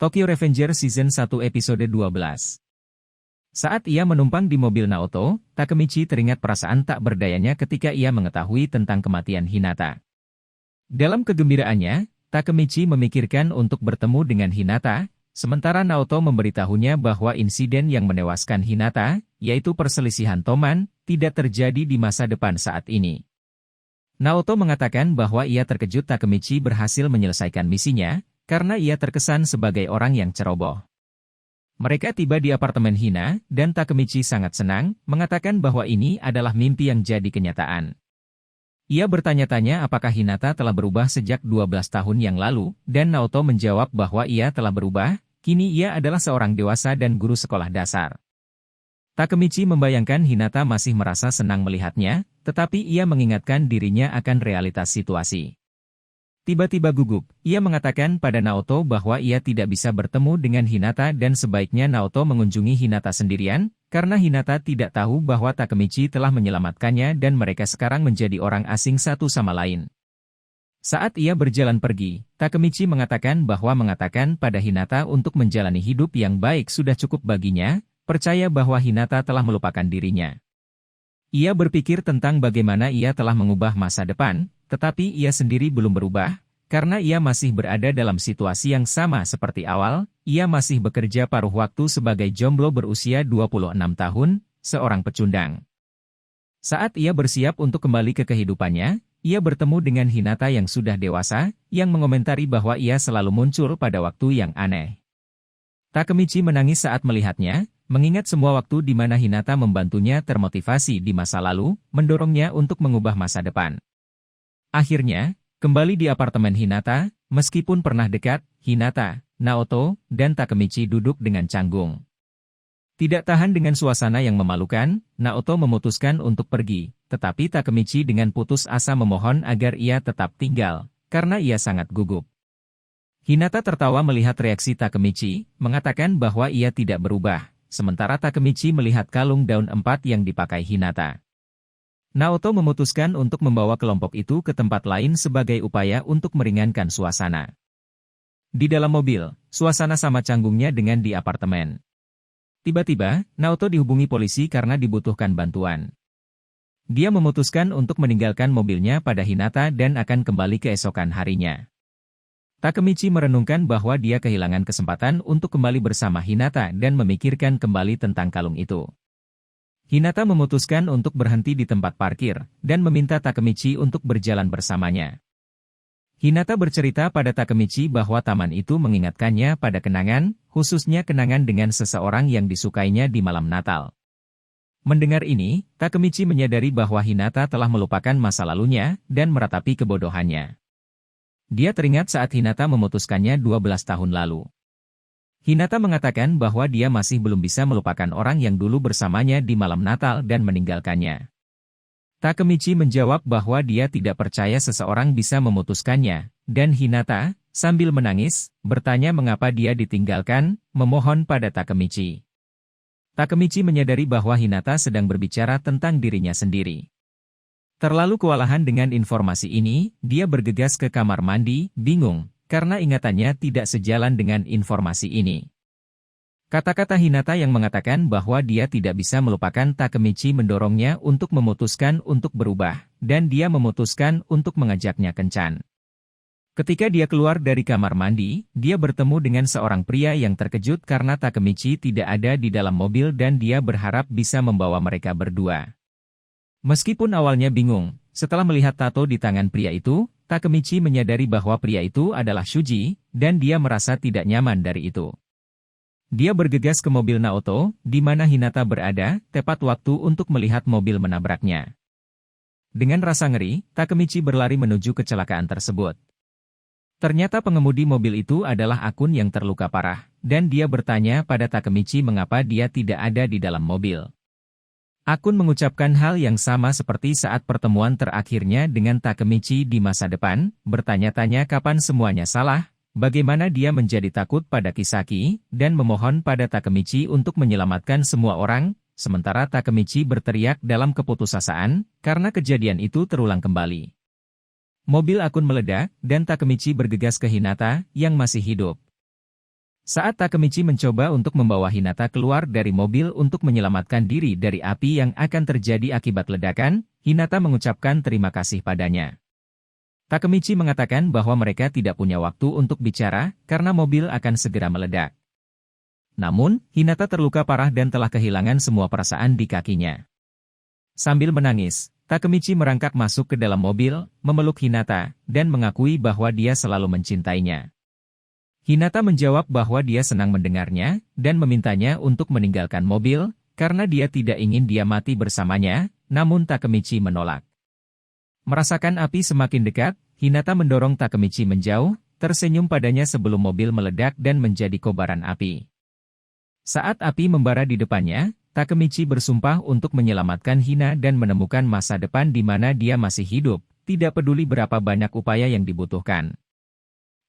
Tokyo Revengers Season 1 Episode 12. Saat ia menumpang di mobil Naoto, Takemichi teringat perasaan tak berdayanya ketika ia mengetahui tentang kematian Hinata. Dalam kegembiraannya, Takemichi memikirkan untuk bertemu dengan Hinata, sementara Naoto memberitahunya bahwa insiden yang menewaskan Hinata, yaitu perselisihan Toman, tidak terjadi di masa depan saat ini. Naoto mengatakan bahwa ia terkejut Takemichi berhasil menyelesaikan misinya, karena ia terkesan sebagai orang yang ceroboh. Mereka tiba di apartemen Hina, dan Takemichi sangat senang, mengatakan bahwa ini adalah mimpi yang jadi kenyataan. Ia bertanya-tanya apakah Hinata telah berubah sejak 12 tahun yang lalu, dan Naoto menjawab bahwa ia telah berubah, kini ia adalah seorang dewasa dan guru sekolah dasar. Takemichi membayangkan Hinata masih merasa senang melihatnya, tetapi ia mengingatkan dirinya akan realitas situasi. Tiba-tiba gugup, ia mengatakan pada Naoto bahwa ia tidak bisa bertemu dengan Hinata dan sebaiknya Naoto mengunjungi Hinata sendirian, karena Hinata tidak tahu bahwa Takemichi telah menyelamatkannya dan mereka sekarang menjadi orang asing satu sama lain. Saat ia berjalan pergi, Takemichi mengatakan pada Hinata untuk menjalani hidup yang baik sudah cukup baginya, percaya bahwa Hinata telah melupakan dirinya. Ia berpikir tentang bagaimana ia telah mengubah masa depan, tetapi ia sendiri belum berubah, karena ia masih berada dalam situasi yang sama seperti awal, ia masih bekerja paruh waktu sebagai jomblo berusia 26 tahun, seorang pecundang. Saat ia bersiap untuk kembali ke kehidupannya, ia bertemu dengan Hinata yang sudah dewasa, yang mengomentari bahwa ia selalu muncul pada waktu yang aneh. Takemichi menangis saat melihatnya, mengingat semua waktu di mana Hinata membantunya termotivasi di masa lalu, mendorongnya untuk mengubah masa depan. Akhirnya, kembali di apartemen Hinata, meskipun pernah dekat, Hinata, Naoto, dan Takemichi duduk dengan canggung. Tidak tahan dengan suasana yang memalukan, Naoto memutuskan untuk pergi, tetapi Takemichi dengan putus asa memohon agar ia tetap tinggal, karena ia sangat gugup. Hinata tertawa melihat reaksi Takemichi, mengatakan bahwa ia tidak berubah, sementara Takemichi melihat kalung daun 4 yang dipakai Hinata. Naoto memutuskan untuk membawa kelompok itu ke tempat lain sebagai upaya untuk meringankan suasana. Di dalam mobil, suasana sama canggungnya dengan di apartemen. Tiba-tiba, Naoto dihubungi polisi karena dibutuhkan bantuan. Dia memutuskan untuk meninggalkan mobilnya pada Hinata dan akan kembali keesokan harinya. Takemichi merenungkan bahwa dia kehilangan kesempatan untuk kembali bersama Hinata dan memikirkan kembali tentang kalung itu. Hinata memutuskan untuk berhenti di tempat parkir, dan meminta Takemichi untuk berjalan bersamanya. Hinata bercerita pada Takemichi bahwa taman itu mengingatkannya pada kenangan, khususnya kenangan dengan seseorang yang disukainya di malam Natal. Mendengar ini, Takemichi menyadari bahwa Hinata telah melupakan masa lalunya, dan meratapi kebodohannya. Dia teringat saat Hinata memutuskannya 12 tahun lalu. Hinata mengatakan bahwa dia masih belum bisa melupakan orang yang dulu bersamanya di malam Natal dan meninggalkannya. Takemichi menjawab bahwa dia tidak percaya seseorang bisa memutuskannya, dan Hinata, sambil menangis, bertanya mengapa dia ditinggalkan, memohon pada Takemichi. Takemichi menyadari bahwa Hinata sedang berbicara tentang dirinya sendiri. Terlalu kewalahan dengan informasi ini, dia bergegas ke kamar mandi, bingung, karena ingatannya tidak sejalan dengan informasi ini. Kata-kata Hinata yang mengatakan bahwa dia tidak bisa melupakan Takemichi mendorongnya untuk memutuskan untuk berubah, dan dia memutuskan untuk mengajaknya kencan. Ketika dia keluar dari kamar mandi, dia bertemu dengan seorang pria yang terkejut karena Takemichi tidak ada di dalam mobil dan dia berharap bisa membawa mereka berdua. Meskipun awalnya bingung, setelah melihat tato di tangan pria itu, Takemichi menyadari bahwa pria itu adalah Shuji, dan dia merasa tidak nyaman dari itu. Dia bergegas ke mobil Naoto, di mana Hinata berada, tepat waktu untuk melihat mobil menabraknya. Dengan rasa ngeri, Takemichi berlari menuju kecelakaan tersebut. Ternyata pengemudi mobil itu adalah Akun yang terluka parah, dan dia bertanya pada Takemichi mengapa dia tidak ada di dalam mobil. Akun mengucapkan hal yang sama seperti saat pertemuan terakhirnya dengan Takemichi di masa depan, bertanya-tanya kapan semuanya salah, bagaimana dia menjadi takut pada Kisaki, dan memohon pada Takemichi untuk menyelamatkan semua orang, sementara Takemichi berteriak dalam keputusasaan, karena kejadian itu terulang kembali. Mobil akun meledak, dan Takemichi bergegas ke Hinata, yang masih hidup. Saat Takemichi mencoba untuk membawa Hinata keluar dari mobil untuk menyelamatkan diri dari api yang akan terjadi akibat ledakan, Hinata mengucapkan terima kasih padanya. Takemichi mengatakan bahwa mereka tidak punya waktu untuk bicara, karena mobil akan segera meledak. Namun, Hinata terluka parah dan telah kehilangan semua perasaan di kakinya. Sambil menangis, Takemichi merangkak masuk ke dalam mobil, memeluk Hinata, dan mengakui bahwa dia selalu mencintainya. Hinata menjawab bahwa dia senang mendengarnya, dan memintanya untuk meninggalkan mobil, karena dia tidak ingin dia mati bersamanya, namun Takemichi menolak. Merasakan api semakin dekat, Hinata mendorong Takemichi menjauh, tersenyum padanya sebelum mobil meledak dan menjadi kobaran api. Saat api membara di depannya, Takemichi bersumpah untuk menyelamatkan Hina dan menemukan masa depan di mana dia masih hidup, tidak peduli berapa banyak upaya yang dibutuhkan.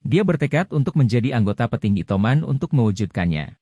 Dia bertekad untuk menjadi anggota petinggi Toman untuk mewujudkannya.